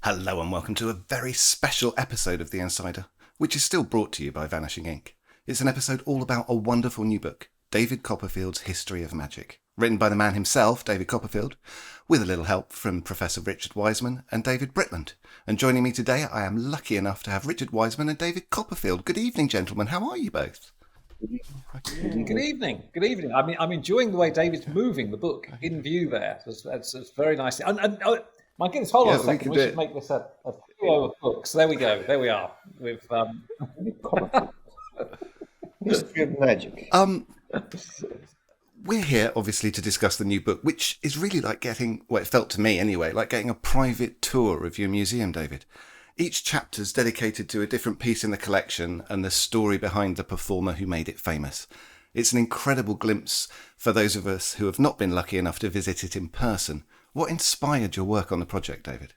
Hello and welcome to a very special episode of The Insider, which is still brought to you by Vanishing Ink. It's an episode all about a wonderful new book, David Copperfield's History of Magic, written by the man himself, David Copperfield, with a little help from Professor Richard Wiseman and David Britland. And joining me today, I am lucky enough to have Richard Wiseman and David Copperfield. Good evening, gentlemen. How are you both? Good evening. Good evening. I mean, I'm enjoying the way David's moving the book in view there. It's very nice. And my goodness, hold on a second. We should make this a trio of books. There we go. There we are. With History of Magic. We're here, obviously, to discuss the new book, which is really like getting, well, it felt to me anyway, like getting a private tour of your museum, David. Each chapter's dedicated to a different piece in the collection and the story behind the performer who made it famous. It's an incredible glimpse for those of us who have not been lucky enough to visit it in person. What inspired your work on the project, David?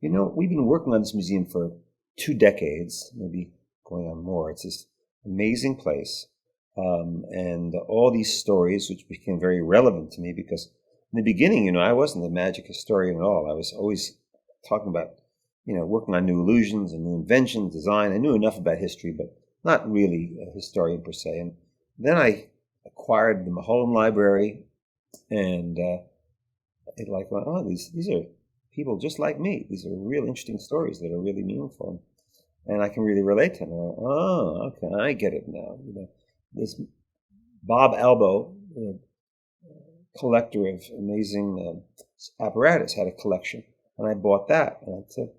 You know, we've been working on this museum for 2 decades, maybe going on more. It's this amazing place. And all these stories, which became very relevant to me because in the beginning, you know, I wasn't a magic historian at all. I was always talking about, you know, working on new illusions and new inventions, design. I knew enough about history, but not really a historian per se. And then I acquired the Mulholland Library, and it like went, oh, these are people just like me. These are real interesting stories that are really meaningful, and I can really relate to them. Oh, okay, I get it now. You know, this Bob Albo, collector of amazing apparatus, had a collection, and I bought that. And I said,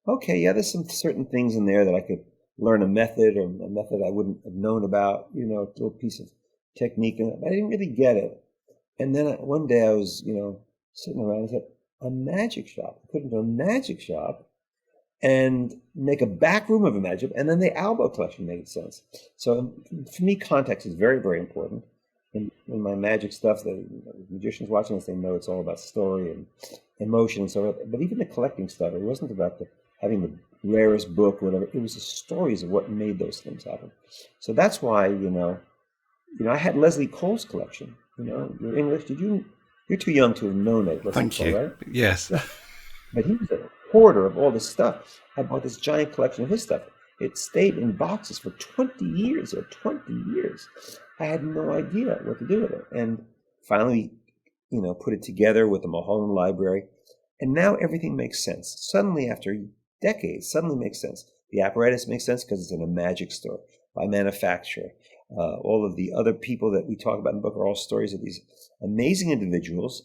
okay, yeah, there's some certain things in there that I could learn a method I wouldn't have known about. You know, a little piece of technique, and I didn't really get it. And then one day I was, you know, sitting around and said, a magic shop. I couldn't do a magic shop and make a back room of a magic, and then the Albo collection made sense. So for me, context is very, very important. In my magic stuff, the magicians watching this, they know it's all about story and emotion and so on. But even the collecting stuff, it wasn't about having the rarest book or whatever. It was the stories of what made those things happen. So that's why, you know, I had Leslie Cole's collection. You know, you're English. You're too young to have known it. Thank you. Right? Yes. But he was a hoarder of all this stuff. I bought this giant collection of his stuff. It stayed in boxes for 20 years. I had no idea what to do with it. And finally, you know, put it together with the Mulholland Library. And now everything makes sense. Suddenly, after decades, suddenly makes sense. The apparatus makes sense because it's in a magic store by manufacturer. All of the other people that we talk about in the book are all stories of these amazing individuals,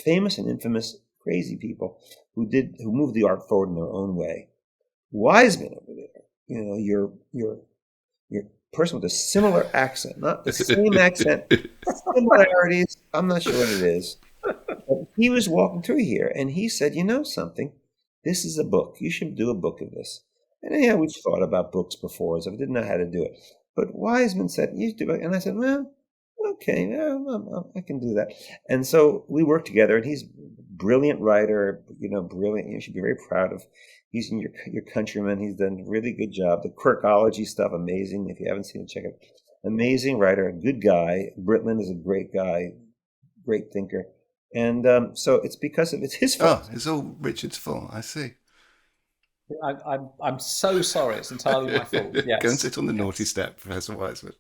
famous and infamous, crazy people who moved the art forward in their own way. Wiseman over there, you know, your person with a similar accent, not the same accent, similarities. I'm not sure what it is. But he was walking through here and he said, you know something, this is a book. You should do a book of this. And yeah, we've thought about books before, so I didn't know how to do it. But Wiseman said, you do it. And I said, well, okay, I can do that. And so we worked together, and he's a brilliant writer, you know, brilliant. You should be very proud of. He's your countryman. He's done a really good job. The quirkology stuff, amazing. If you haven't seen it, check it. Amazing writer, a good guy. Britland is a great guy, great thinker. And so it's because of it's his fault. Oh, it's all Richard's fault. I see. I'm so sorry. It's entirely my fault. Yes. Go and sit on the naughty step, Professor Wiseman.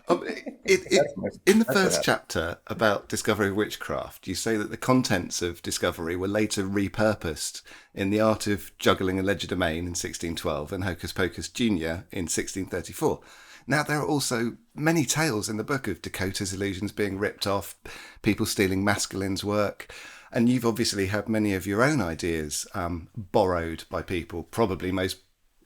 In the first chapter about Discovery of Witchcraft, you say that the contents of Discovery were later repurposed in The Art of Juggling a Legerdemain in 1612 and Hocus Pocus Jr. in 1634. Now, there are also many tales in the book of Dakota's illusions being ripped off, people stealing Maskelyne's work, and you've obviously had many of your own ideas borrowed by people, probably most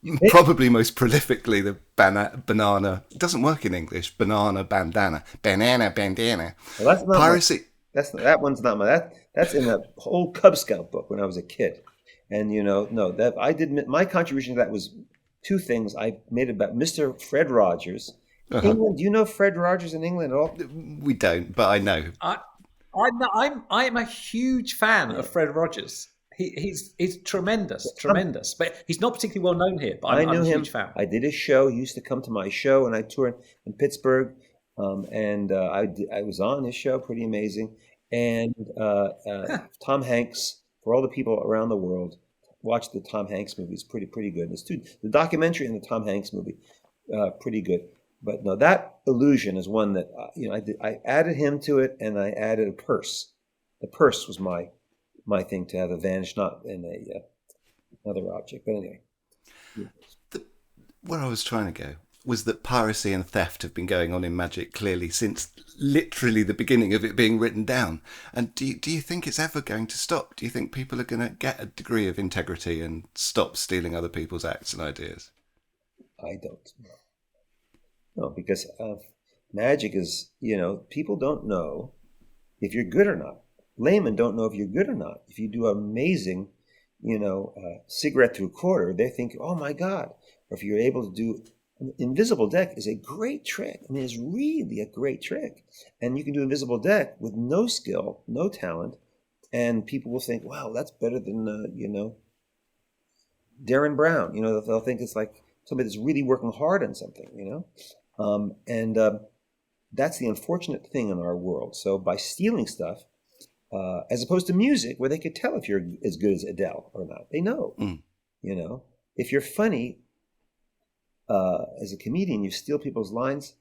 prolifically the banana. It doesn't work in English. Banana bandana. Well, that's not Piracy. That one's not that's in a whole Cub Scout book when I was a kid. And you know, no, that I did my contribution to that was 2 things. I made about Mr. Fred Rogers. England, do you know Fred Rogers in England at all? We don't, but I know. I'm a huge fan of Fred Rogers. He's tremendous, but he's not particularly well known here. But I'm a huge fan. I did his show. He used to come to my show, and I toured in Pittsburgh, and I was on his show. Pretty amazing. And Tom Hanks for all the people around the world, watch the Tom Hanks movie. It's pretty good. The documentary and the Tom Hanks movie, pretty good. But no, that illusion is one that I added him to it, and I added a purse. The purse was my thing to have a vanish, not in another object. But anyway, where I was trying to go was that piracy and theft have been going on in magic clearly since literally the beginning of it being written down. And do you think it's ever going to stop? Do you think people are going to get a degree of integrity and stop stealing other people's acts and ideas? I don't. No, because magic is, people don't know if you're good or not. Laymen don't know if you're good or not. If you do amazing, cigarette through quarter, they think, oh my God. Or if you're able to do invisible deck is a great trick. I mean, it's really a great trick. And you can do invisible deck with no skill, no talent, and people will think, wow, that's better than, Darren Brown. They'll think it's like somebody that's really working hard on something, that's the unfortunate thing in our world. So by stealing stuff, as opposed to music, where they could tell if you're as good as Adele or not. They know, If you're funny, as a comedian, you steal people's lines,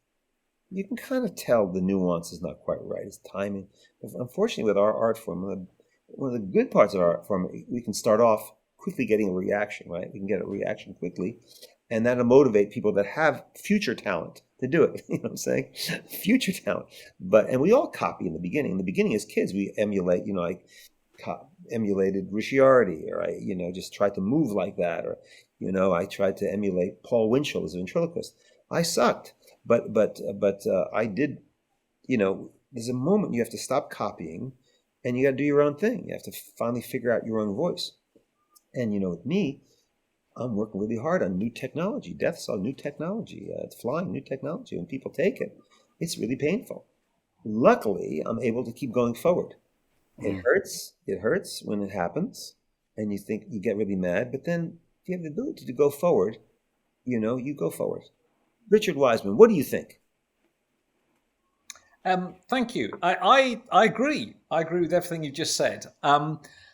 you can kind of tell the nuance is not quite right. It's timing. But unfortunately, with our art form, one of the good parts of our art form, we can start off quickly getting a reaction, right? We can get a reaction quickly, and that'll motivate people that have future talent to do it. You know what I'm saying? Future talent. And we all copy in the beginning. In the beginning, as kids, we emulate, emulated Ricciardi, or I, just tried to move like that, or I tried to emulate Paul Winchell as a ventriloquist. I sucked, but I did. There's a moment you have to stop copying, and you got to do your own thing. You have to finally figure out your own voice. And with me, I'm working really hard on new technology. Death saw new technology. It's flying new technology. When people take it, it's really painful. Luckily, I'm able to keep going forward. It hurts. It hurts when it happens, and you get really mad. But then, if you have the ability to go forward, you go forward. Richard Wiseman, what do you think? Thank you. I agree. I agree with everything you just said.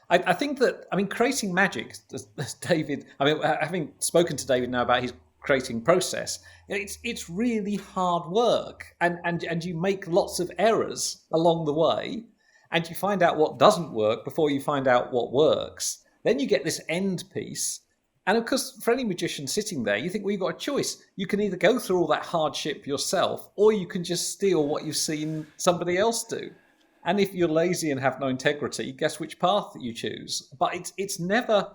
I think that, creating magic, as David, having spoken to David now about his creating process, it's really hard work, and you make lots of errors along the way, and you find out what doesn't work before you find out what works. Then you get this end piece. And of course, for any magician sitting there, you think, well, you've got a choice. You can either go through all that hardship yourself, or you can just steal what you've seen somebody else do. And if you're lazy and have no integrity, guess which path that you choose. But it's never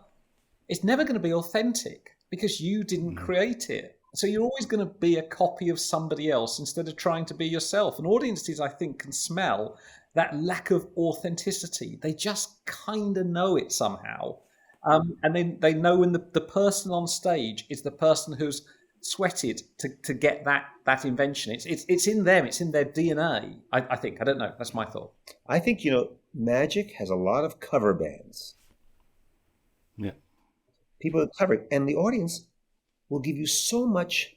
going to be authentic, because you didn't create it. So you're always going to be a copy of somebody else instead of trying to be yourself. And audiences, I think, can smell that lack of authenticity. They just kind of know it somehow. And then they know when the person on stage is the person who's sweated to get that invention. It's in them. It's in their DNA. I think. I don't know. That's my thought. I think magic has a lot of cover bands. Yeah. People that cover it, and the audience will give you so much,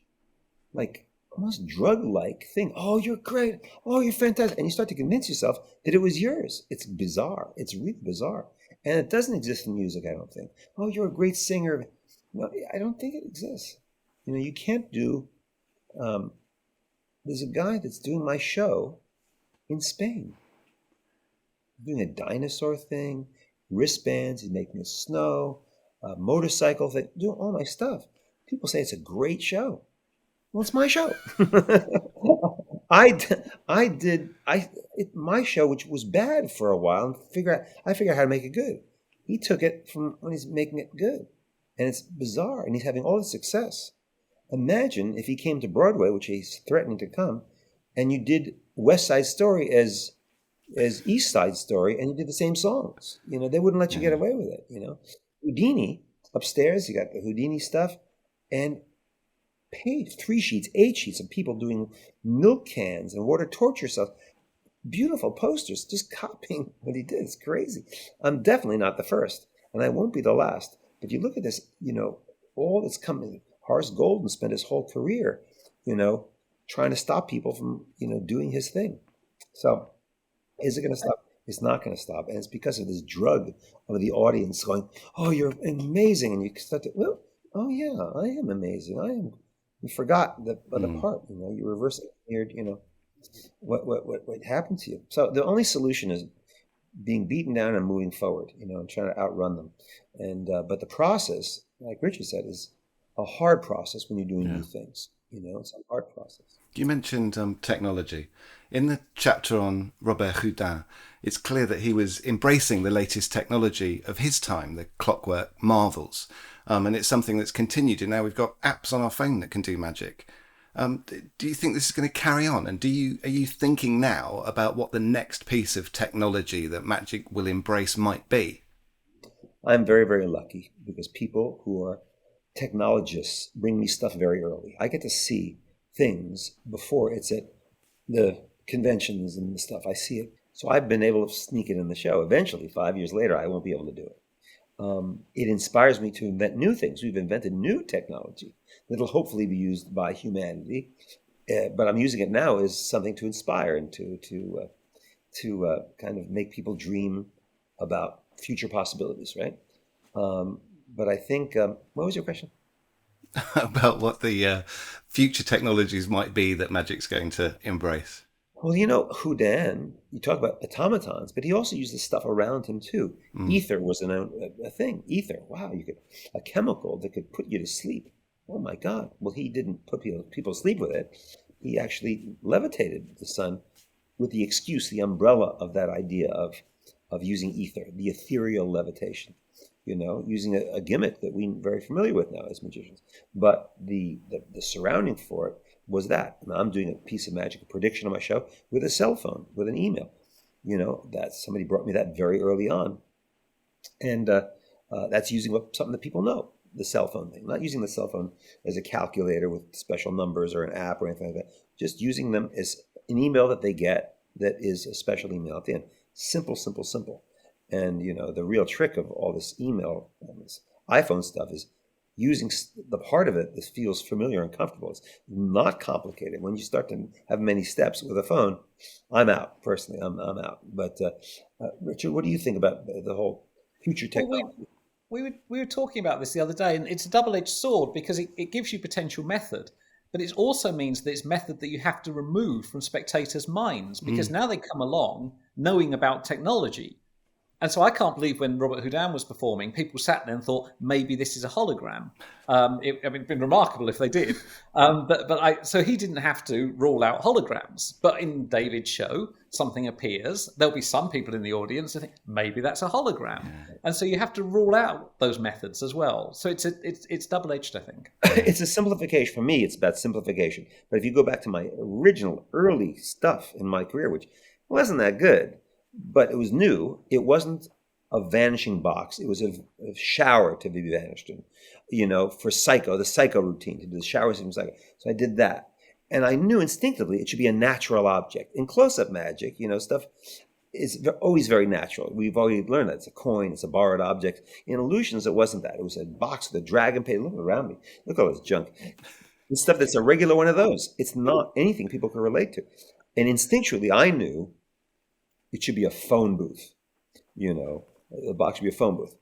like almost drug-like thing. Oh, you're great. Oh, you're fantastic, and you start to convince yourself that it was yours. It's bizarre. It's really bizarre. And it doesn't exist in music, I don't think. Oh, you're a great singer. No, I don't think it exists. You can't do... there's a guy that's doing my show in Spain. Doing a dinosaur thing, wristbands, he's making a snow, a motorcycle thing, doing all my stuff. People say it's a great show. Well, it's my show. My show, which was bad for a while, and I figured out how to make it good. He took it from when he's making it good, and it's bizarre, and he's having all this success. Imagine if he came to Broadway, which he's threatening to come, and you did West Side Story as East Side Story, and you did the same songs. They wouldn't let you get away with it. Houdini upstairs, you got the Houdini stuff, and paid 3 sheets, 8 sheets of people doing milk cans and water torture stuff. Beautiful posters, just copying what he did. It's crazy. I'm definitely not the first, and I won't be the last. But you look at this, all that's coming. Horace Golden spent his whole career, trying to stop people from, doing his thing. So, is it going to stop? It's not going to stop. And it's because of this drug of the audience going, oh, you're amazing. And you start to, well, oh, yeah, I am amazing. I am. You forgot the other part, you reverse engineered, what happened to you. So the only solution is being beaten down and moving forward, and trying to outrun them. And but the process, like Richard said, is a hard process when you're doing new things. It's a hard process. You mentioned technology. In the chapter on Robert Houdin, it's clear that he was embracing the latest technology of his time, the clockwork marvels. And it's something that's continued. And now we've got apps on our phone that can do magic. Do you think this is going to carry on? And are you thinking now about what the next piece of technology that magic will embrace might be? I'm very, very lucky because people who are technologists bring me stuff very early. I get to see things before it's at the conventions and the stuff. I see it. So I've been able to sneak it in the show. Eventually, 5 years later, I won't be able to do it. It inspires me to invent new things. We've invented new technology that'll hopefully be used by humanity. But I'm using it now as something to inspire and to kind of make people dream about future possibilities, right? But I think, what was your question? About what the future technologies might be that magic's going to embrace. Well, Houdin, you talk about automatons, but he also used the stuff around him too. Ether was a thing. Ether, wow, a chemical that could put you to sleep. Oh my God. Well, he didn't put people to sleep with it. He actually levitated the sun with the excuse, the umbrella of that idea of using ether, the ethereal levitation. Using a gimmick that we're very familiar with now as magicians. But the surrounding for it was that. Now I'm doing a piece of magic, a prediction on my show with a cell phone, with an email. That somebody brought me that very early on. And that's using something that people know, the cell phone thing. Not using the cell phone as a calculator with special numbers or an app or anything like that. Just using them as an email that they get that is a special email at the end. Simple, simple, simple. And, the real trick of all this email, this iPhone stuff is using the part of it that feels familiar and comfortable. It's not complicated. When you start to have many steps with a phone, I'm out. Personally, I'm out. But Richard, what do you think about the whole future technology? We were talking about this the other day, and it's a double-edged sword because it gives you potential method, but it also means that it's method that you have to remove from spectators' minds because now they come along knowing about technology. And so I can't believe when Robert Houdin was performing, people sat there and thought, maybe this is a hologram. It'd been remarkable if they did. So he didn't have to rule out holograms. But in David's show, something appears. There'll be some people in the audience who think, maybe that's a hologram. Yeah. And so you have to rule out those methods as well. So it's double-edged, I think. It's a simplification. For me, it's about simplification. But if you go back to my original early stuff in my career, which wasn't that good, but it was new. It wasn't a vanishing box. It was a shower to be vanished in, for the psycho routine, to do the showers in psycho. So I did that. And I knew instinctively it should be a natural object. In close-up magic, stuff is always very natural. We've already learned that. It's a coin. It's a borrowed object. In illusions, it wasn't that. It was a box with a dragon page. Look around me. Look at all this junk. The stuff that's a regular one of those. It's not anything people can relate to. And instinctually, I knew it should be a phone booth. The box should be a phone booth.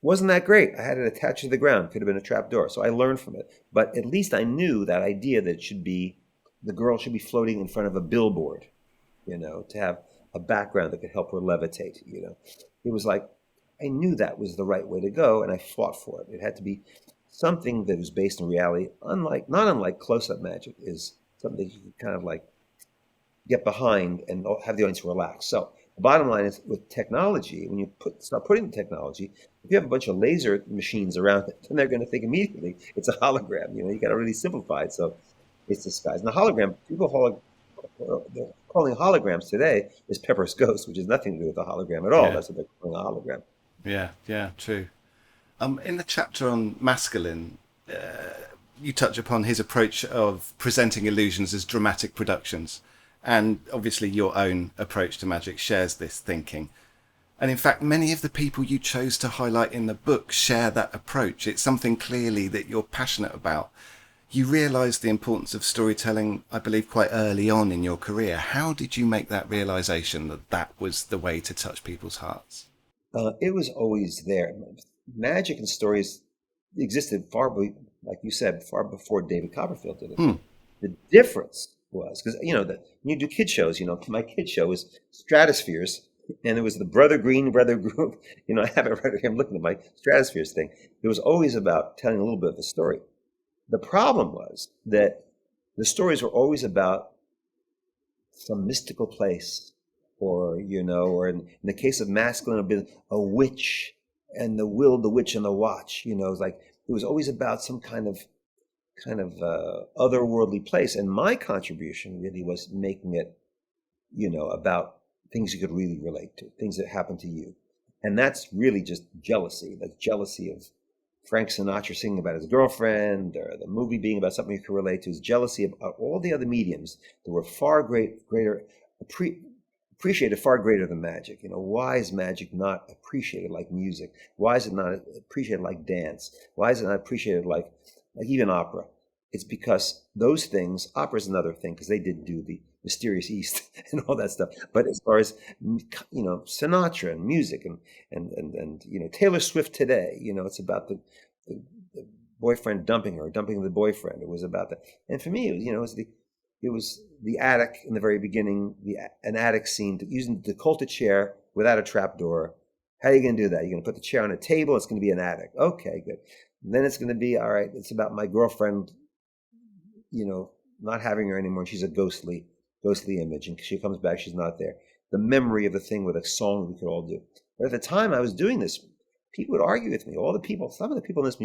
Wasn't that great? I had it attached to the ground. Could have been a trap door. So I learned from it. But at least I knew that idea that the girl should be floating in front of a billboard, to have a background that could help her levitate, It was like, I knew that was the right way to go, and I fought for it. It had to be something that was based in reality, not unlike close-up magic, is something that you could kind of like get behind and have the audience relax. So the bottom line is with technology, when you start putting the technology, if you have a bunch of laser machines around it, then they're going to think immediately it's a hologram. You got to really simplify it. So it's disguised. And the hologram, they're calling holograms today is Pepper's Ghost, which has nothing to do with a hologram at all. Yeah. That's what they're calling a hologram. Yeah, true. In the chapter on masculine, you touch upon his approach of presenting illusions as dramatic productions. And obviously your own approach to magic shares this thinking. And in fact, many of the people you chose to highlight in the book share that approach. It's something clearly that you're passionate about. You realised the importance of storytelling, I believe, quite early on in your career. How did you make that realisation that that was the way to touch people's hearts? It was always there. Magic and stories existed like you said, far before David Copperfield did it. The difference was, because, when you do kid shows, my kid show was Stratospheres, and it was the Brother Green, Brother Group. I have it right here. I'm looking at my Stratospheres thing. It was always about telling a little bit of a story. The problem was that the stories were always about some mystical place, or in the case of masculine, a witch and the will, the witch and the watch. It was always about some kind of otherworldly place. And my contribution really was making it, about things you could really relate to, things that happened to you. And that's really just jealousy. That's jealousy of Frank Sinatra singing about his girlfriend, or the movie being about something you could relate to. Is jealousy of all the other mediums that were far greater, appreciated far greater than magic. Why is magic not appreciated like music? Why is it not appreciated like dance? Why is it not appreciated like even opera? It's because those things, opera is another thing, because they did do the Mysterious East and all that stuff. But as far as, Sinatra and music and Taylor Swift today, it's about the boyfriend dumping her, dumping the boyfriend. It was about that. And for me, it was the attic in the very beginning, an attic scene, using the Dakota chair without a trap door. How are you going to do that? You're going to put the chair on a table. It's going to be an attic. Okay, good. And then it's going to be, all right, it's about my girlfriend, not having her anymore. And she's a ghostly image. And she comes back, she's not there. The memory of the thing with a song we could all do. But at the time I was doing this, people would argue with me. Some of the people in this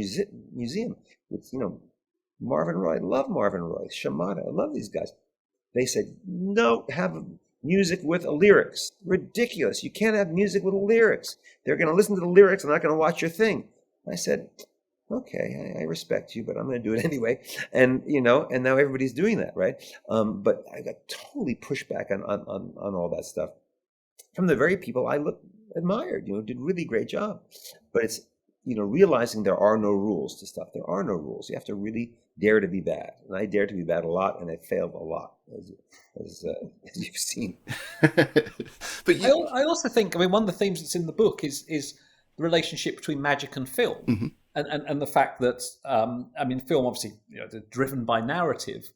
museum, with, Marvin Roy, I love Marvin Roy, Shimada, I love these guys. They said, no, have music with lyrics. Ridiculous. You can't have music with lyrics. They're going to listen to the lyrics and not going to watch your thing. I said, okay, I respect you, but I'm going to do it anyway. And, and now everybody's doing that, right? But I got totally pushed back on all that stuff from the very people I admired, did really great job. But it's, realizing there are no rules to stuff. There are no rules. You have to really dare to be bad. And I dared to be bad a lot, and I failed a lot, as you've seen. But I also think, one of the themes that's in the book is the relationship between magic and film. Mm-hmm. And the fact that, film, obviously, they're driven by narrative.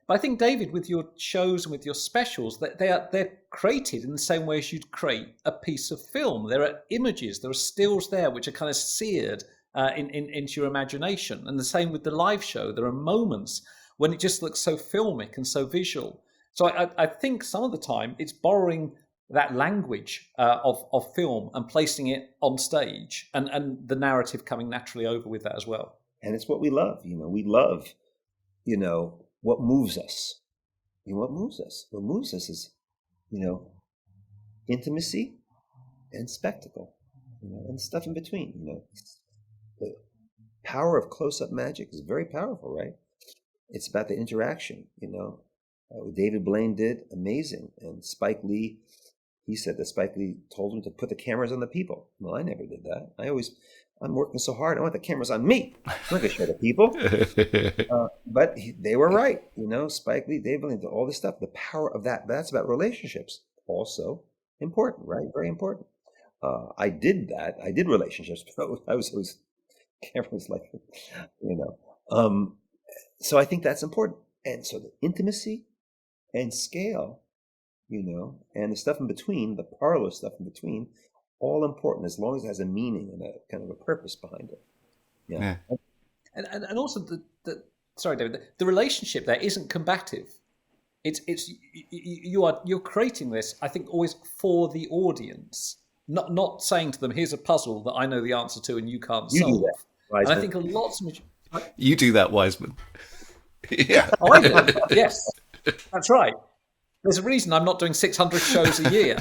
But I think, David, with your shows and with your specials, that they're created in the same way as you'd create a piece of film. There are images, there are stills there which are kind of seared into your imagination. And the same with the live show. There are moments when it just looks so filmic and so visual. So I think some of the time it's borrowing that language of film and placing it on stage, and the narrative coming naturally over with that as well. And it's what we love. We love, what moves us. What moves us? What moves us is, intimacy and spectacle, and stuff in between. The power of close-up magic is very powerful, right? It's about the interaction, what David Blaine did, amazing. And Spike Lee, he said that Spike Lee told him to put the cameras on the people. Well, I never did that. I'm working so hard. I want the cameras on me. I'm not going to show the people. But they were right. Spike Lee, David Blaine, all this stuff. The power of that's about relationships. Also important, right? Very important. I did that. I did relationships. But I was always cameras like, So I think that's important. And so the intimacy and scale, and the stuff in between, the parlor stuff in between, all important as long as it has a meaning and a kind of a purpose behind it. Yeah. And also sorry, David, the relationship there isn't combative. It's you're creating this, I think, always for the audience, not saying to them, here's a puzzle that I know the answer to and you can't solve. Do that, Wiseman. And I think a lot of you do that, Wiseman. Yeah. I do. Yes, that's right. There's a reason I'm not doing 600 shows a year.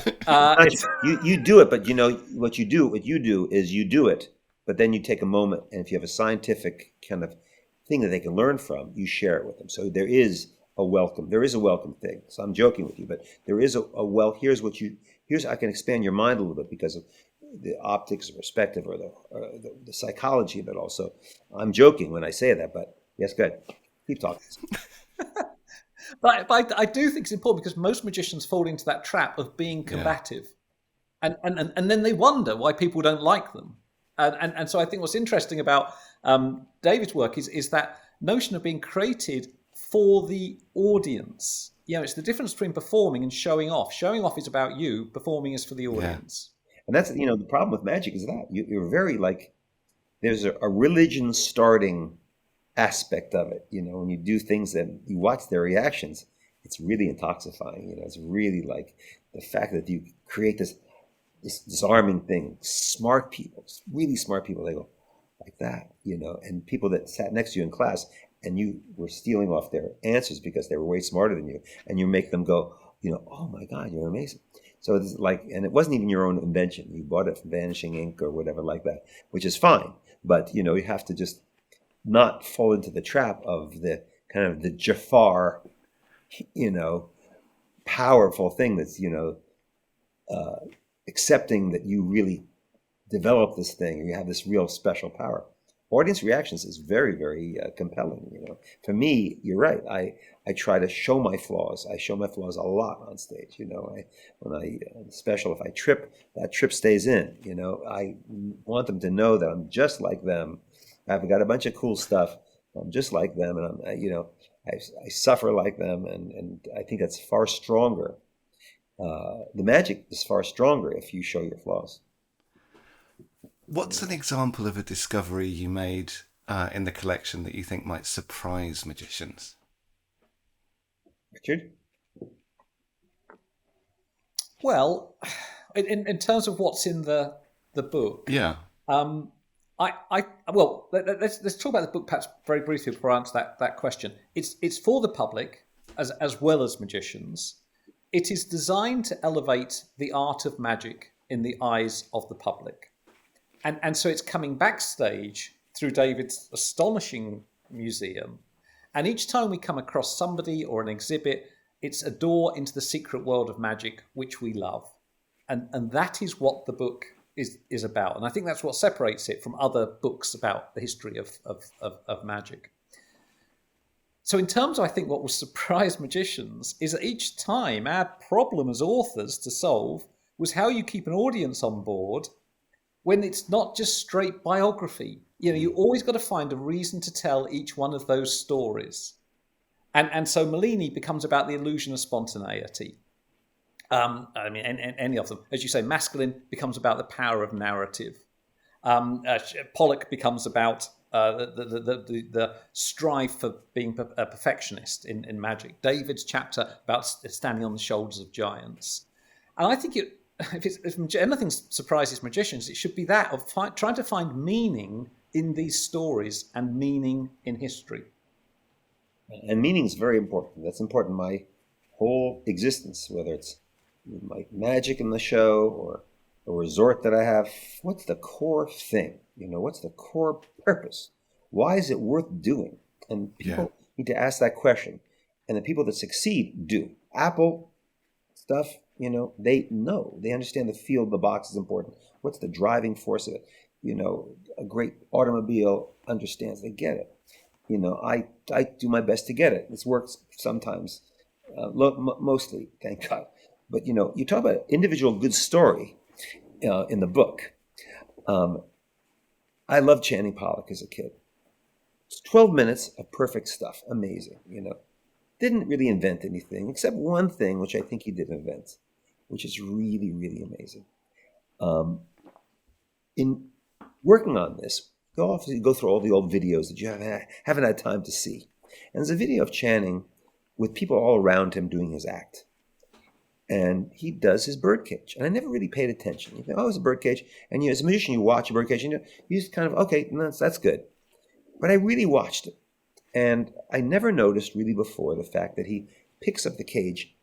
You do it, but what you do is you do it, but then you take a moment, and if you have a scientific kind of thing that they can learn from, you share it with them. So there is a welcome thing. So I'm joking with you, but there is here's I can expand your mind a little bit because of the optics, or perspective, or the psychology of it also. I'm joking when I say that, but yes, good. Keep talking. But I do think it's important because most magicians fall into that trap of being combative. And then they wonder why people don't like them. And so I think what's interesting about David's work is that notion of being created for the audience. It's the difference between performing and showing off. Showing off is about you. Performing is for the audience. And that's, the problem with magic is that you're very there's a religion starting aspect of it. When you do things that you watch their reactions, it's really intoxifying. It's really the fact that you create this disarming thing. Smart people, really smart people, they go like that, and people that sat next to you in class and you were stealing off their answers because they were way smarter than you, and you make them go, oh my God, you're amazing. So it's and it wasn't even your own invention. You bought it from Vanishing Ink or whatever like that, which is fine. But, you have to just not fall into the trap of the kind of the Jafar, powerful thing that's, accepting that you really develop this thing, or you have this real special power. Audience reactions is very, very compelling. For me, you're right. I try to show my flaws. I show my flaws a lot on stage. Special, if I trip, that trip stays in. I want them to know that I'm just like them. I've got a bunch of cool stuff. I'm just like them, and I suffer like them, and I think that's far stronger. The magic is far stronger if you show your flaws. What's an example of a discovery you made in the collection that you think might surprise magicians? Richard? Well, in terms of what's in the book, yeah. Let's talk about the book perhaps very briefly before I answer that question. It's for the public as well as magicians. It is designed to elevate the art of magic in the eyes of the public. And so it's coming backstage through David's astonishing museum. And each time we come across somebody or an exhibit, it's a door into the secret world of magic, which we love. And that is what the book is about. And I think that's what separates it from other books about the history of magic. So in terms of, I think, what will surprise magicians is that each time our problem as authors to solve was how you keep an audience on board when it's not just straight biography. You always got to find a reason to tell each one of those stories. And so Mellini becomes about the illusion of spontaneity. Any of them. As you say, Masculine becomes about the power of narrative. Pollock becomes about the strive for being a perfectionist in magic. David's chapter about standing on the shoulders of giants. And I think if anything surprises magicians, it should be that of trying to find meaning in these stories and meaning in history. And meaning is very important. That's important in my whole existence, whether it's my magic in the show or a resort that I have. What's the core thing? What's the core purpose? Why is it worth doing? And people need to ask that question. And the people that succeed do. Apple stuff, they know. They understand the feel of the box is important. What's the driving force of it? A great automobile understands. They get it. I do my best to get it. This works sometimes, mostly, thank God. But, you talk about individual good story in the book. I loved Channing Pollock as a kid. It's 12 minutes of perfect stuff. Amazing, Didn't really invent anything, except one thing, which I think he did invent, which is really, really amazing. In working on this, go through all the old videos that you haven't had time to see. And there's a video of Channing with people all around him doing his act. And he does his birdcage. And I never really paid attention. You think, it's a birdcage. And as a magician, you watch a birdcage, and you just kind of, okay, that's good. But I really watched it. And I never noticed really before the fact that he picks up the cage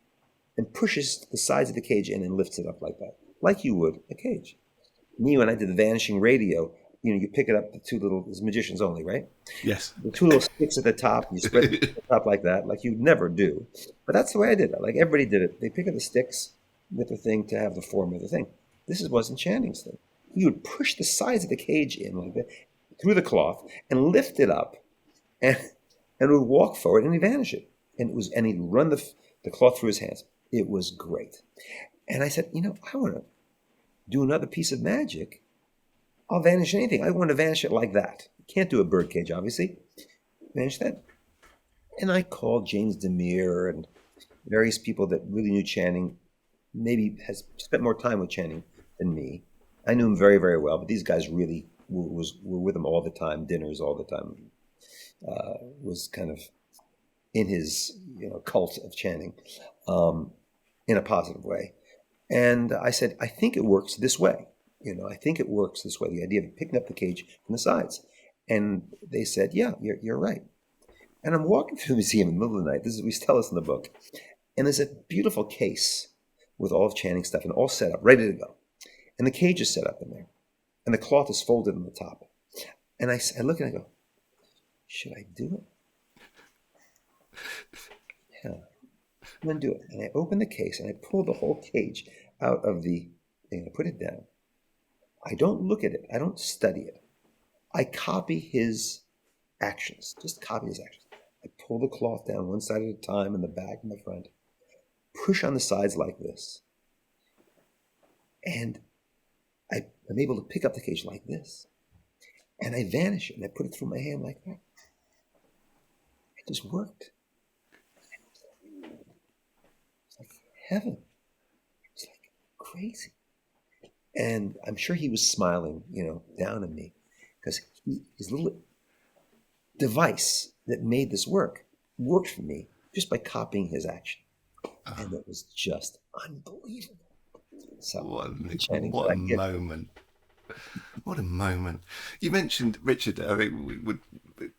and pushes the sides of the cage in and lifts it up like that, like you would a cage. Me, when I did the Vanishing radio, you pick it up, the two little, it's magicians only, right? Yes. The two little sticks at the top, you spread it at the top like that, like you'd never do. But that's the way I did it. Like everybody did it. They pick up the sticks with the thing to have the form of the thing. This wasn't Channing's thing. He would push the sides of the cage in like that, through the cloth, and lift it up. And and would walk forward and he'd vanish it. And he'd run the cloth through his hands. It was great. And I said, I want to do another piece of magic. I'll vanish anything. I want to vanish it like that. Can't do a birdcage, obviously. Vanish that. And I called James Demere and various people that really knew Channing, maybe has spent more time with Channing than me. I knew him very, very well, but these guys really were with him all the time, dinners all the time. Was kind of in his cult of Channing in a positive way. And I said, I think it works this way. I think it works this way, the idea of picking up the cage from the sides. And they said, yeah, you're right. And I'm walking through the museum in the middle of the night. We tell this in the book. And there's a beautiful case with all of Channing's stuff and all set up, ready to go. And the cage is set up in there. And the cloth is folded on the top. And I look and I go, should I do it? Yeah, I'm going to do it. And I open the case and I pull the whole cage out of the thing. I put it down. I don't look at it. I don't study it. I copy his actions. Just copy his actions. I pull the cloth down one side at a time in the back and the front. Push on the sides like this. And I'm able to pick up the cage like this. And I vanish it and I put it through my hand like that. It just worked. It's like heaven. It's like crazy. And I'm sure he was smiling, down at me, because his little device that made this worked for me just by copying his action. And it was just unbelievable. So, what a moment. What a moment. You mentioned Richard, we're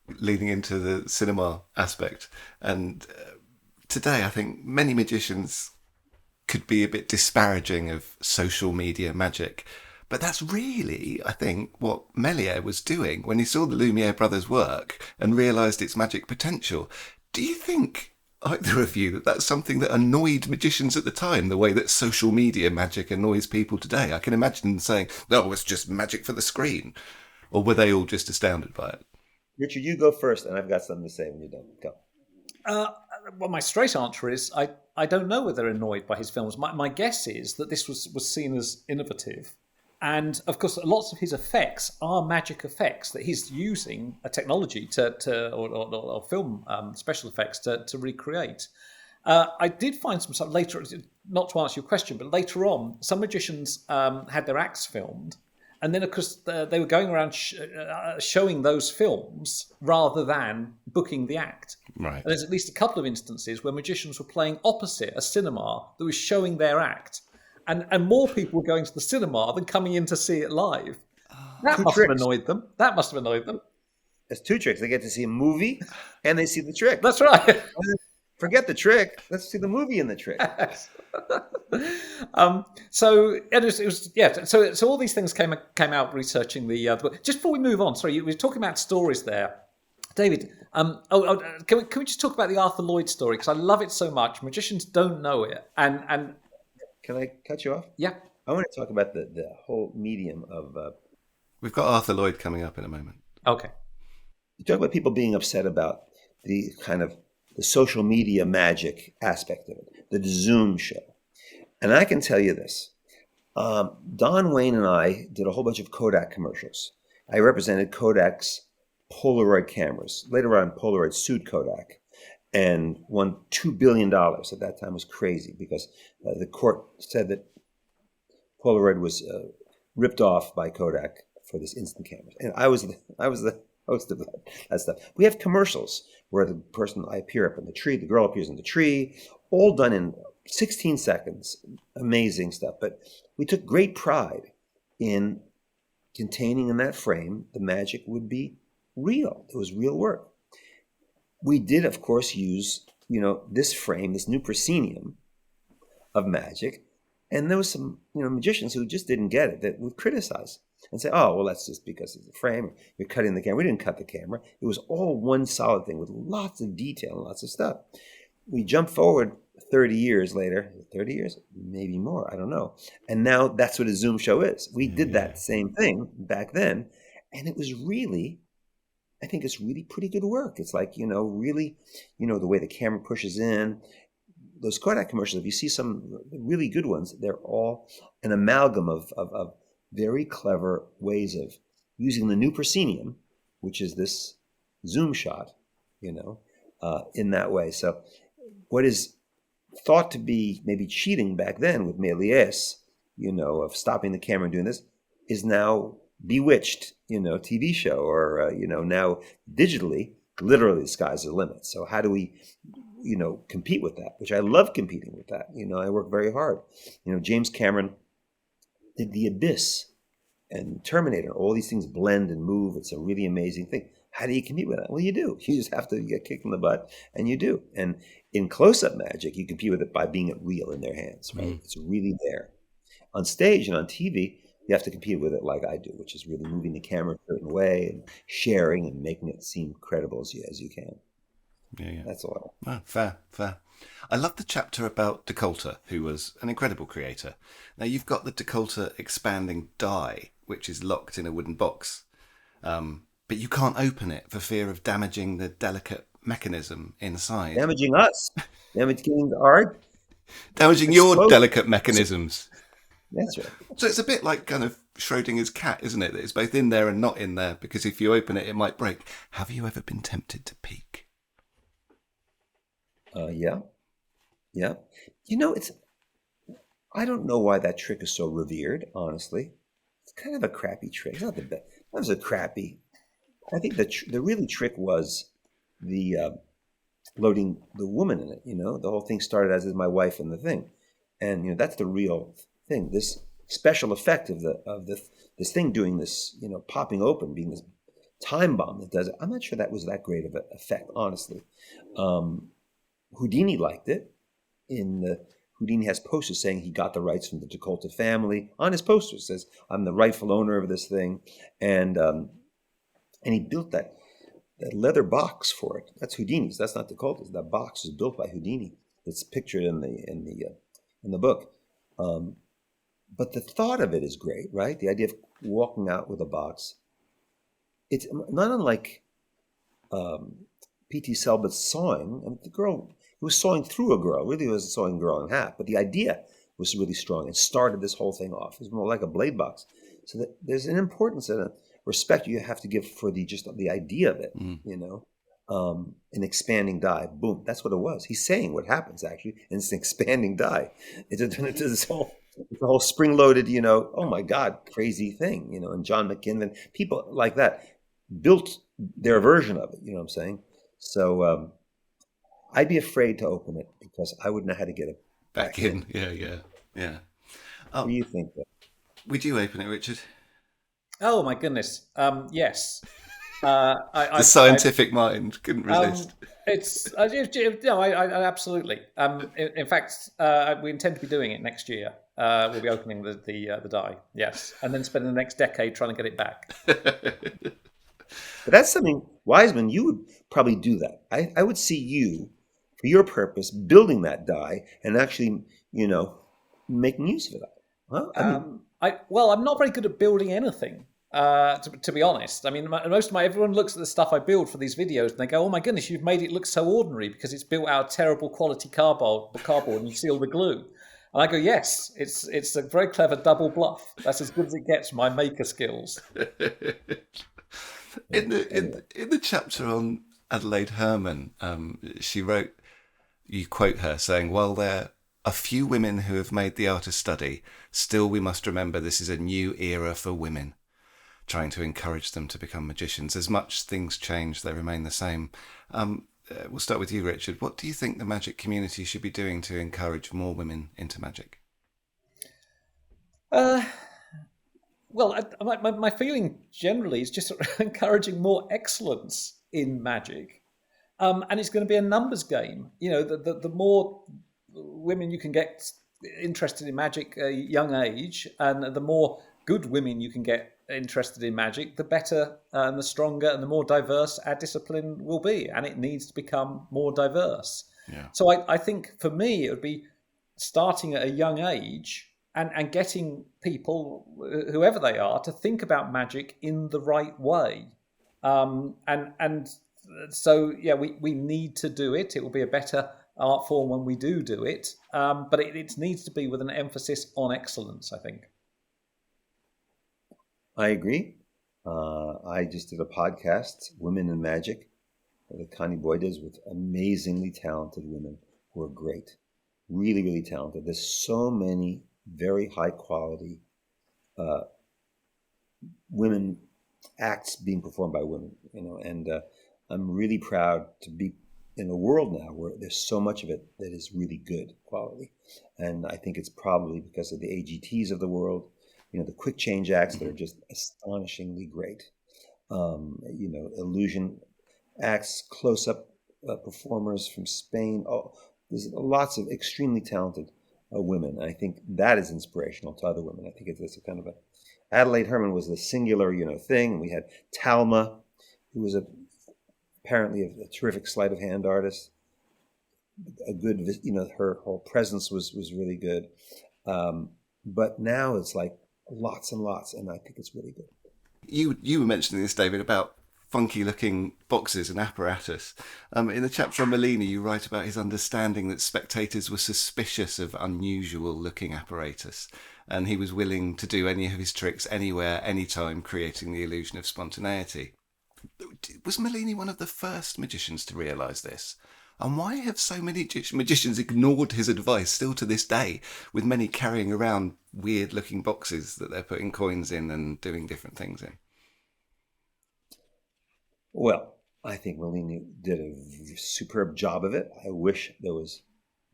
leading into the cinema aspect. And today, I think many magicians could be a bit disparaging of social media magic. But that's really, I think, what Méliès was doing when he saw the Lumière brothers' work and realised its magic potential. Do you think, either of you, that that's something that annoyed magicians at the time, the way that social media magic annoys people today? I can imagine them saying, no, it's just magic for the screen. Or were they all just astounded by it? Richard, you go first, and I've got something to say when you're done. Go. Well, my straight answer is I don't know whether they're annoyed by his films. My guess is that this was seen as innovative. And, of course, lots of his effects are magic effects that he's using a technology or film special effects to recreate. I did find some stuff later, not to answer your question, but later on, some magicians had their acts filmed. And then, of course, they were going around showing those films rather than booking the act. Right. And there's at least a couple of instances where magicians were playing opposite a cinema that was showing their act. And more people were going to the cinema than coming in to see it live. That must have annoyed them. There's two tricks. They get to see a movie and they see the trick. That's right. Forget the trick. Let's see the movie in the trick. So it was So all these things came out researching the book. Just before we move on, sorry, you were talking about stories there, David. Can we just talk about the Arthur Lloyd story, because I love it so much. Magicians don't know it, and can I cut you off? Yeah, I want to talk about the whole medium of. We've got Arthur Lloyd coming up in a moment. Okay. You talk about people being upset about the kind of the social media magic aspect of it, the Zoom show. And I can tell you this. Don Wayne and I did a whole bunch of Kodak commercials. I represented Kodak's Polaroid cameras. Later on, Polaroid sued Kodak and won $2 billion. At that time, was crazy because the court said that Polaroid was ripped off by Kodak for this instant camera. And I was the host of that stuff. We have commercials where I appear up in the tree, the girl appears in the tree, all done in 16 seconds. Amazing stuff. But we took great pride in containing in that frame the magic would be real. It was real work. We did, of course, use, this frame, this new proscenium of magic. And there was some, magicians who just didn't get it, that would criticize and say, oh, well, that's just because it's a frame. You're cutting the camera. We didn't cut the camera. It was all one solid thing with lots of detail and lots of stuff. We jump forward 30 years later, 30 years, maybe more, I don't know. And now that's what a Zoom show is. We did that same thing back then. And it was really I think it's really pretty good work. It's like, really, the way the camera pushes in. Those Kodak commercials, if you see some really good ones, they're all an amalgam of very clever ways of using the new proscenium, which is this zoom shot, in that way. So what is thought to be maybe cheating back then with Méliès, of stopping the camera and doing this, is now bewitched, TV show, or, now digitally, literally the sky's the limit. So how do we, compete with that, which I love competing with that. I work very hard. James Cameron did The Abyss and Terminator. All these things blend and move. It's a really amazing thing. How do you compete with that? Well, you do. You just have to get kicked in the butt, and you do. And in close-up magic, you compete with it by being real in their hands, right? Mm. It's really there. On stage and on TV, you have to compete with it like I do, which is really moving the camera a certain way and sharing and making it seem credible as you can. Yeah. That's all. Oh, fair. I love the chapter about Dakota, who was an incredible creator. Now, you've got the Dakota Expanding Dye, which is locked in a wooden box. But you can't open it for fear of damaging the delicate mechanism inside. Damaging us. Damaging art. Damaging your delicate mechanisms. That's right. So it's a bit like kind of Schrodinger's cat, isn't it? That it's both in there and not in there, because if you open it, it might break. Have you ever been tempted to peek? Yeah. I don't know why that trick is so revered, honestly. It's kind of a crappy trick. It's not the best. That was a crappy. I think the really trick was the loading the woman in it. The whole thing started as is my wife in the thing, and that's the real thing. This special effect of this thing doing this, popping open, being this time bomb that does it. I'm not sure that was that great of an effect, honestly. Houdini liked it. Houdini has posters saying he got the rights from the Dakota family. On his poster it says, "I'm the rightful owner of this thing," and he built that leather box for it. That's Houdini's. That's not Dakota's. That box was built by Houdini. It's pictured in the book. But the thought of it is great, right? The idea of walking out with a box. It's not unlike P.T. Selbit's sawing. I mean, the girl, he was sawing through a girl. Really, he wasn't sawing a girl in half. But the idea was really strong. It started this whole thing off. It was more like a blade box. So that there's an importance and a respect you have to give for the idea of it, an expanding die. Boom. That's what it was. He's saying what happens, actually, and it's an expanding die. It's this whole spring-loaded, oh my God, crazy thing, and John McKinnon, people like that built their version of it, you know what I'm saying? So I'd be afraid to open it because I wouldn't know how to get it back in. Yeah. What do you think? Would you open it, Richard? Oh my goodness, yes. The scientific mind couldn't resist. I absolutely. In fact, we intend to be doing it next year. We'll be opening the die, yes, and then spend the next decade trying to get it back. But that's something, Wiseman, you would probably do that. I would see you, for your purpose, building that die and actually, making use of it. Huh? I'm not very good at building anything, to be honest. I mean, everyone looks at the stuff I build for these videos and they go, "Oh my goodness, you've made it look so ordinary because it's built out of terrible quality cardboard and you seal the glue." And I go, "Yes, it's a very clever double bluff. That's as good as it gets. My maker skills." In the chapter on Adelaide Herman, she wrote, you quote her saying, "While there are few women who have made the art a study, still we must remember this is a new era for women," trying to encourage them to become magicians. As much things change, they remain the same. We'll start with you, Richard. What do you think the magic community should be doing to encourage more women into magic? Well, my feeling generally is just encouraging more excellence in magic. And it's going to be a numbers game. The more women you can get interested in magic at a young age, and the more good women you can get interested in magic, the better and the stronger and the more diverse our discipline will be. And it needs to become more diverse. Yeah. So I think for me, it would be starting at a young age and getting people, whoever they are, to think about magic in the right way. And so, yeah, we need to do it. It will be a better art form when we do it. But it needs to be with an emphasis on excellence, I think. I agree. I just did a podcast, Women in Magic, that Connie Boyd does with amazingly talented women who are great. Really, really talented. There's so many very high quality women acts being performed by women, and I'm really proud to be in a world now where there's so much of it that is really good quality. And I think it's probably because of the AGTs of the world, the quick change acts that are just astonishingly great. Illusion acts, close-up performers from Spain. Oh, there's lots of extremely talented women. I think that is inspirational to other women. I think it's a kind of a Adelaide Herman was the singular, thing. We had Talma, who was apparently a terrific sleight of hand artist. A good, her whole presence was really good. But now it's like lots and lots, and I think it's really good. You were mentioning this, David, about funky looking boxes and apparatus. In the chapter on Mellini, you write about his understanding that spectators were suspicious of unusual looking apparatus, and he was willing to do any of his tricks anywhere, anytime, creating the illusion of spontaneity. Was Mellini one of the first magicians to realise this? And why have so many magicians ignored his advice still to this day, with many carrying around weird looking boxes that they're putting coins in and doing different things in? Well, I think Mellini did a superb job of it. I wish there was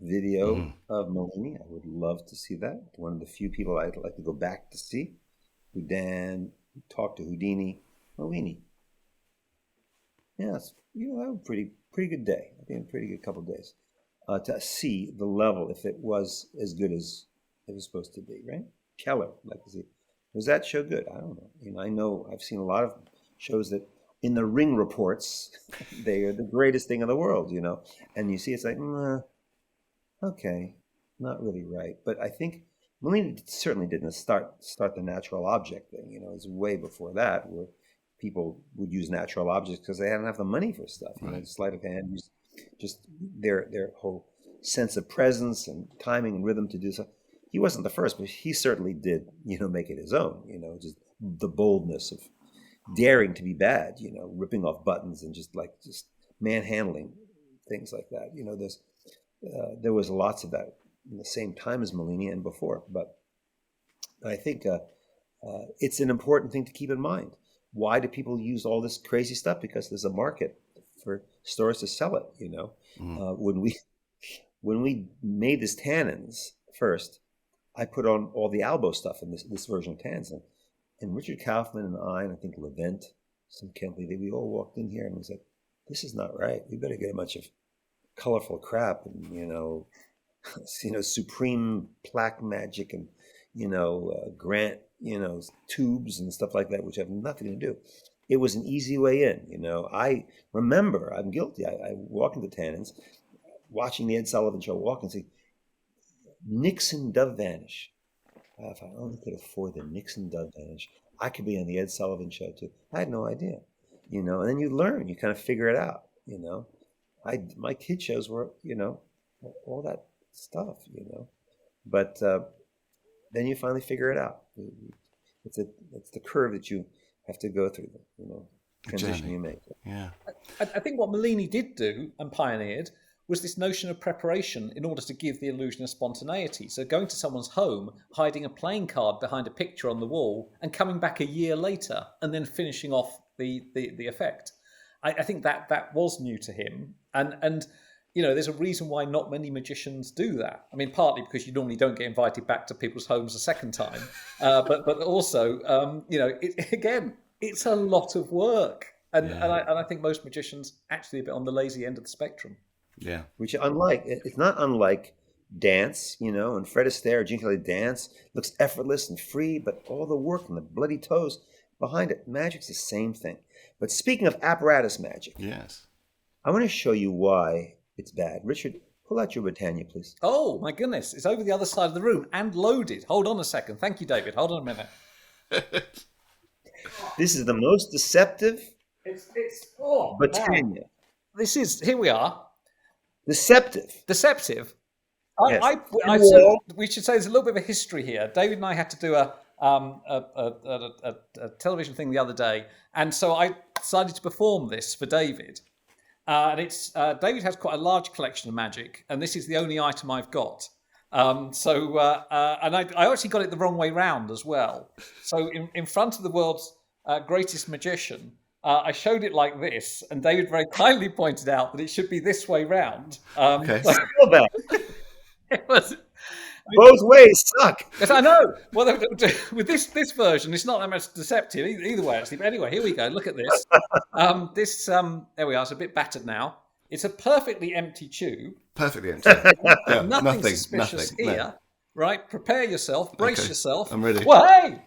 video of Mellini. I would love to see that. One of the few people I'd like to go back to see. Houdin, talk to Houdini, Mellini. Yeah, that was a pretty good day. I think a pretty good couple of days to see the level, if it was as good as it was supposed to be, right? Keller, I'd like to see. Was that show good? I don't know. I know I've seen a lot of shows that in the Ring reports, they are the greatest thing in the world, and you see it's like, okay, not really right. But I think Mellini certainly didn't start the natural object thing. It was way before that, where people would use natural objects because they didn't have the money for stuff. Right. Sleight of hand, just their whole sense of presence and timing and rhythm to do so. He wasn't the first, but he certainly did, make it his own. Just the boldness of daring to be bad. Ripping off buttons and just manhandling things like that. There was lots of that in the same time as Mellini and before. But I think it's an important thing to keep in mind. Why do people use all this crazy stuff? Because there's a market for stores to sell it. When we made this tannins first, I put on all the Albo stuff in this version of tannins, and Richard Kaufman and I think Levent, some Kempley, we all walked in here and was like, "This is not right. We better get a bunch of colorful crap and supreme plaque magic and Grant." Tubes and stuff like that, which have nothing to do. It was an easy way in. I remember, I'm guilty. I walk into Tannins, watching the Ed Sullivan Show, walk and see Nixon Dove Vanish. If I only could afford the Nixon Dove Vanish, I could be on the Ed Sullivan Show too. I had no idea, and then you learn, you kind of figure it out. My kid shows were, all that stuff, but then you finally figure it out. It's the curve that you have to go through, transition you make. Yeah. I think what Mellini did do and pioneered was this notion of preparation in order to give the illusion of spontaneity. So going to someone's home, hiding a playing card behind a picture on the wall, and coming back a year later, and then finishing off the effect. I think that was new to him, and there's a reason why not many magicians do that. I mean, partly because you normally don't get invited back to people's homes a second time, but also, it's a lot of work, and I think most magicians actually a bit on the lazy end of the spectrum. Yeah, which it's not unlike dance, and Fred Astaire, Gene Kelly dance looks effortless and free, but all the work and the bloody toes behind it. Magic's the same thing. But speaking of apparatus magic, yes, I want to show you why it's bad. Richard, pull out your Britannia, please. Oh, my goodness. It's over the other side of the room and loaded. Hold on a second. Thank you, David. Hold on a minute. This is the most deceptive It's Britannia. Here we are. Deceptive. Yes. We should say there's a little bit of a history here. David and I had to do a television thing the other day, and so I decided to perform this for David. And it's David has quite a large collection of magic, and this is the only item I've got. And I actually got it the wrong way round as well. So in front of the world's greatest magician, I showed it like this, and David very kindly pointed out that it should be this way round. Okay. It was both ways suck. Yes, I know. Well, with this version, it's not that much deceptive either way, actually. But anyway, here we go. Look at this. There we are. It's a bit battered now. It's a perfectly empty tube. Perfectly empty. Yeah, nothing suspicious here. No. Right? Prepare yourself. Brace yourself. I'm ready. Well, hey!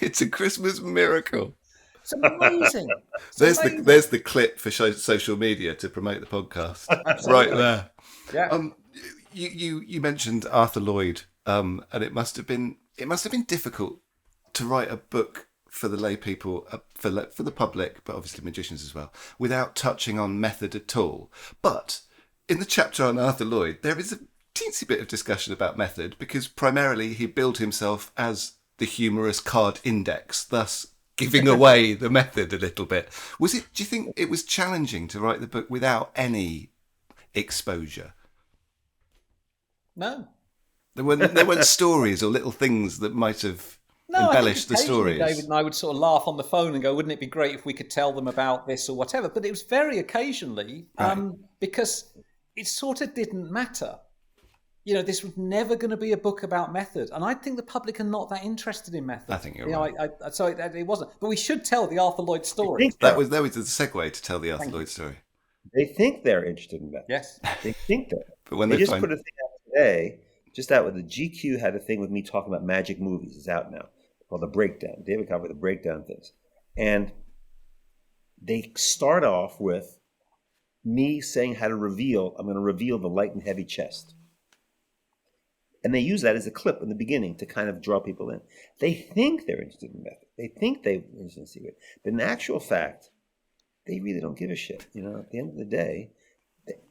It's a Christmas miracle. It's amazing. There's the clip for social media to promote the podcast. Right there. Yeah. You mentioned Arthur Lloyd, and it must have been difficult to write a book for the lay people, for the public, but obviously magicians as well, without touching on method at all. But in the chapter on Arthur Lloyd, there is a teensy bit of discussion about method, because primarily he billed himself as the humorous card index, thus giving away the method a little bit. Do you think it was challenging to write the book without any exposure? No. There weren't stories or little things that might have embellished the stories. David and I would sort of laugh on the phone and go, wouldn't it be great if we could tell them about this or whatever? But it was very occasionally, because it sort of didn't matter. You know, this was never going to be a book about method, and I think the public are not that interested in method. I think you're right. So it wasn't. But we should tell the Arthur Lloyd story. That was the segue to tell the Arthur Lloyd story. They think they're interested in method. Yes, they think that. But when they just put a thing out today, just out with the GQ had a thing with me talking about magic movies. It's out now called The Breakdown. David Copperfield, The Breakdown things, and they start off with me saying how to reveal. I'm going to reveal the light and heavy chest. And they use that as a clip in the beginning to kind of draw people in. They think they're interested in method. They think they're interested in secret. But in actual fact, they really don't give a shit. You know, at the end of the day,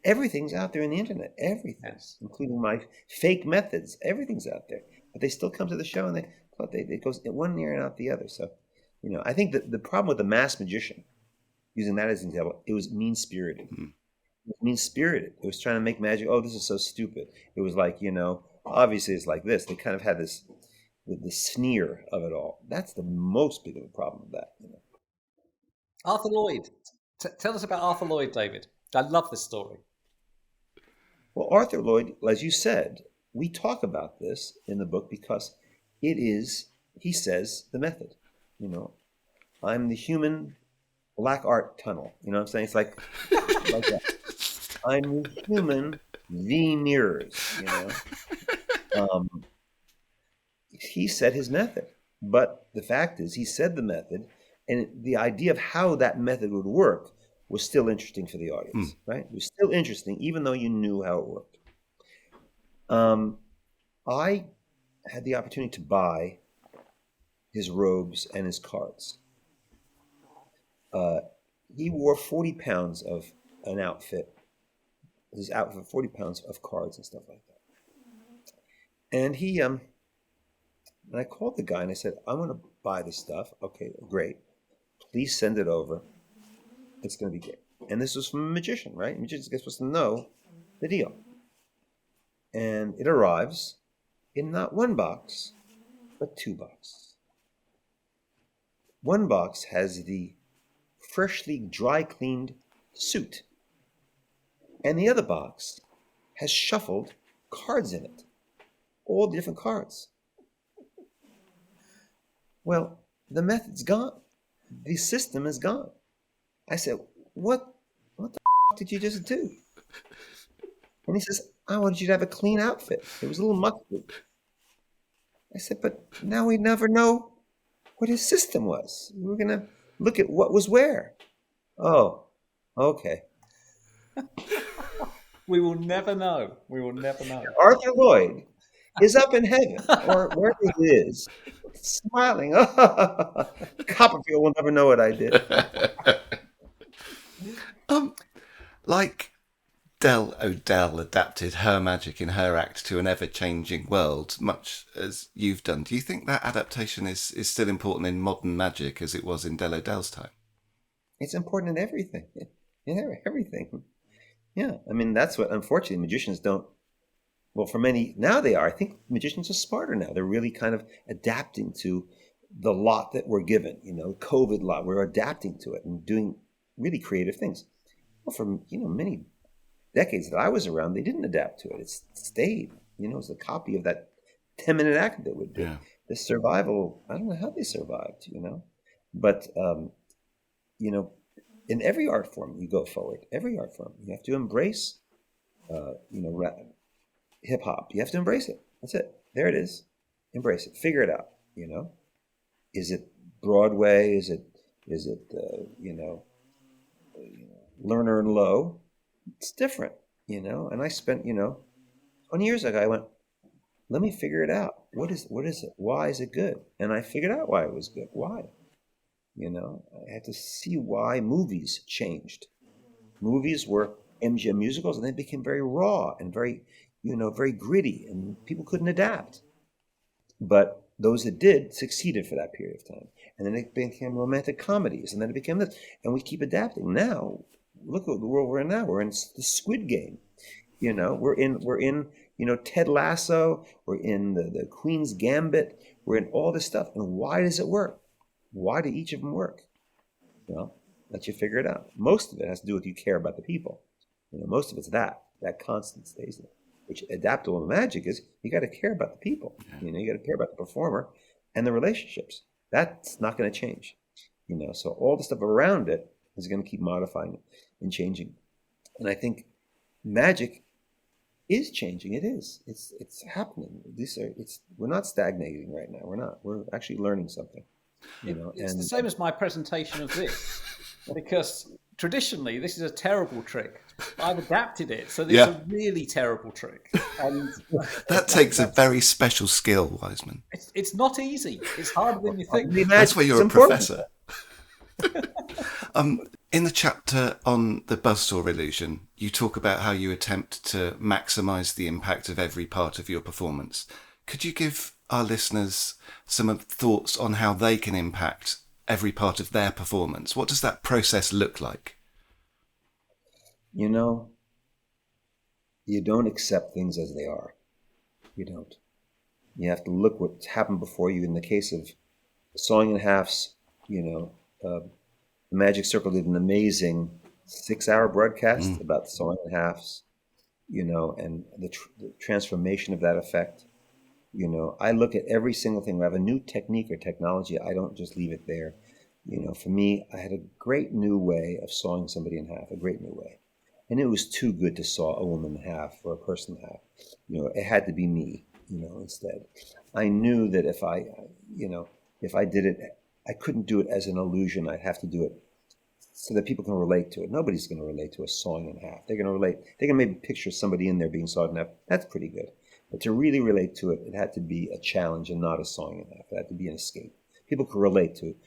everything's out there in the internet. Everything, yes. Including my fake methods. Everything's out there. But they still come to the show and it goes in one ear and out the other. So, you know, I think that the problem with the mass magician, using that as an example, it was mean-spirited. Mm-hmm. It was mean-spirited. It was trying to make magic. Oh, this is so stupid. It was like, you know, obviously it's like this. They kind of had this the sneer of it all. That's the most big of a problem with that. You know? Arthur Lloyd. Tell us about Arthur Lloyd, David. I love this story. Well, Arthur Lloyd, as you said, we talk about this in the book because it is, he says, the method. You know, I'm the human black art tunnel. You know what I'm saying? It's like that. I'm the human V mirrors, you know. He said his method, but the fact is he said the method, and the idea of how that method would work was still interesting for the audience, right? It was still interesting, even though you knew how it worked. I had the opportunity to buy his robes and his cards. He wore 40 pounds of an outfit. His outfit, 40 pounds of cards and stuff like that. And he, and I called the guy and I said, I'm going to buy this stuff. Okay, great. Please send it over. It's going to be great. And this was from a magician, right? Magicians are supposed to know the deal. And it arrives in not one box, but two boxes. One box has the freshly dry cleaned suit. And the other box has shuffled cards in it. All different cards. Well, the method's gone. The system is gone. I said, what the did you just do? And he says, I wanted you to have a clean outfit. It was a little mucky. I said, but now we never know what his system was. We were going to look at what was where. Oh, okay. We will never know. We will never know. Arthur Lloyd is up in heaven, or wherever he is, smiling. Copperfield will never know what I did. Like Del O'Dell adapted her magic in her act to an ever-changing world, much as you've done. Do you think that adaptation is still important in modern magic as it was in Del O'Dell's time? It's important in everything. In everything. Yeah. I mean, that's what, unfortunately, magicians don't. Well, for many, now they are. I think magicians are smarter now. They're really kind of adapting to the lot that we're given, COVID lot. We're adapting to it and doing really creative things. Well, for, many decades that I was around, they didn't adapt to it. It stayed, it's a copy of that 10-minute act that would do. Yeah. The survival, I don't know how they survived, but, in every art form you go forward, every art form, you have to embrace, hip hop. You have to embrace it. That's it. There it is. Embrace it. Figure it out. Is it Broadway? Is it Lerner and Lowe? It's different, And I spent 20 years ago. I went, let me figure it out. What is it? Why is it good? And I figured out why it was good. Why? I had to see why movies changed. Movies were MGM musicals, and they became very raw and very, very gritty, and people couldn't adapt. But those that did succeeded for that period of time. And then it became romantic comedies, and then it became this. And we keep adapting. Now, look at the world we're in now. We're in the Squid Game. We're in Ted Lasso. We're in the Queen's Gambit. We're in all this stuff. And why does it work? Why do each of them work? Well, let you figure it out. Most of it has to do with you care about the people. Most of it's that constant stays there. Which adaptable magic is, you got to care about the people. You got to care about the performer and the relationships. That's not going to change. So all the stuff around it is going to keep modifying it and changing. And I think magic is changing. It is. It's happening. We're not stagnating right now. We're not. We're actually learning something. It's the same as my presentation of this, because traditionally this is a terrible trick. I've adapted it, so this is a really terrible trick. And that takes a very special skill, Wiseman. It's not easy. It's harder than you think. That's why you're a professor. In the chapter on the buzzsaw illusion, you talk about how you attempt to maximise the impact of every part of your performance. Could you give our listeners some thoughts on how they can impact every part of their performance? What does that process look like? You don't accept things as they are. You don't. You have to look what's happened before you. In the case of Sawing in Halves, the Magic Circle did an amazing 6-hour broadcast about the Sawing in Halves, and the transformation of that effect. I look at every single thing. When I have a new technique or technology, I don't just leave it there. For me, I had a great new way of sawing somebody in half, a great new way. And it was too good to saw a woman in half or a person in half. It had to be me, instead. I knew that if I did it, I couldn't do it as an illusion. I'd have to do it so that people can relate to it. Nobody's going to relate to a sawing in half. They're going to relate. They can maybe picture somebody in there being sawed in half. That's pretty good. But to really relate to it, it had to be a challenge and not a sawing in half. It had to be an escape. People could relate to it.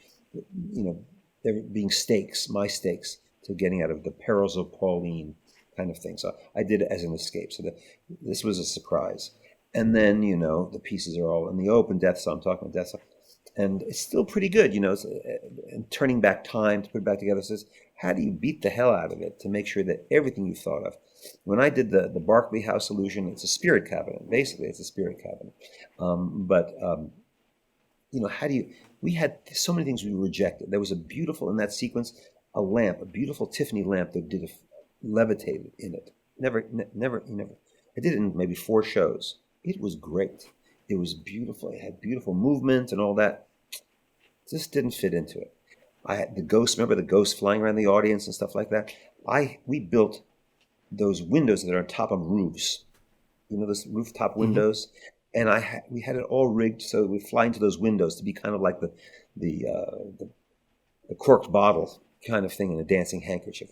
There being stakes, my stakes, to getting out of the perils of Pauline kind of thing. So I did it as an escape. So this was a surprise. And then, the pieces are all in the open, Death Saw. I'm talking about Death Saw. And it's still pretty good, and turning back time to put it back together says, how do you beat the hell out of it to make sure that everything you thought of? When I did the Barclay House illusion, it's a spirit cabinet. Basically, it's a spirit cabinet. We had so many things we rejected. There was a beautiful, in that sequence, a beautiful Tiffany lamp that levitated in it. Never. I did it in maybe 4 shows. It was great. It was beautiful. It had beautiful movement and all that. Just didn't fit into it. I had the ghosts. Remember the ghosts flying around the audience and stuff like that? We built those windows that are on top of roofs. Those rooftop windows. And we had it all rigged so we fly into those windows to be kind of like the corked bottle kind of thing in a dancing handkerchief.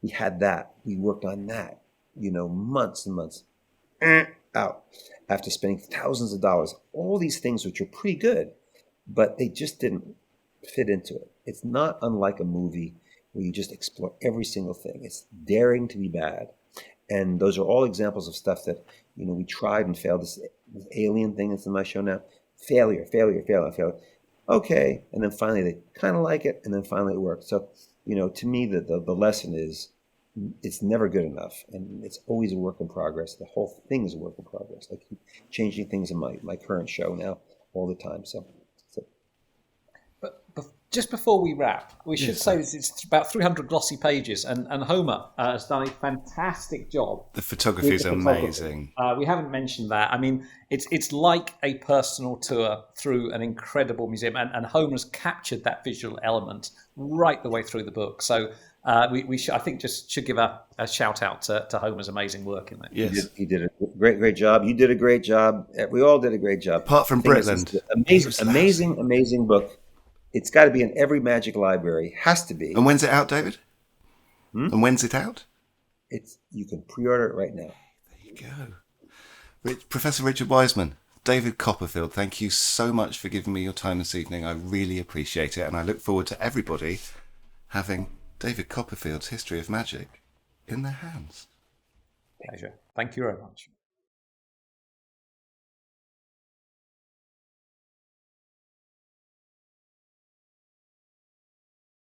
We had that. We worked on that, months and months. Out after spending thousands of dollars. All these things which are pretty good, but they just didn't fit into it. It's not unlike a movie where you just explore every single thing. It's daring to be bad. And those are all examples of stuff that, we tried and failed. This alien thing that's in my show now, failure. Okay. And then finally they kind of like it, and then finally it worked. So, to me, the lesson is it's never good enough, and it's always a work in progress. The whole thing is a work in progress. I keep changing things in my current show now all the time. So. But just before we wrap, we should say this, it's about 300 glossy pages, and Homer has done a fantastic job. The photography is amazing. We haven't mentioned that. I mean, it's like a personal tour through an incredible museum, and Homer's captured that visual element right the way through the book. So we should, I think, just should give a shout out to Homer's amazing work in there. Yes, he did a great job. You did a great job. We all did a great job. Apart from Britland, amazing book. It's got to be in every Magic library. Has to be. And when's it out, David? And when's it out? You can pre-order it right now. There you go. Professor Richard Wiseman, David Copperfield, thank you so much for giving me your time this evening. I really appreciate it, and I look forward to everybody having David Copperfield's History of Magic in their hands. Pleasure. Thank you very much.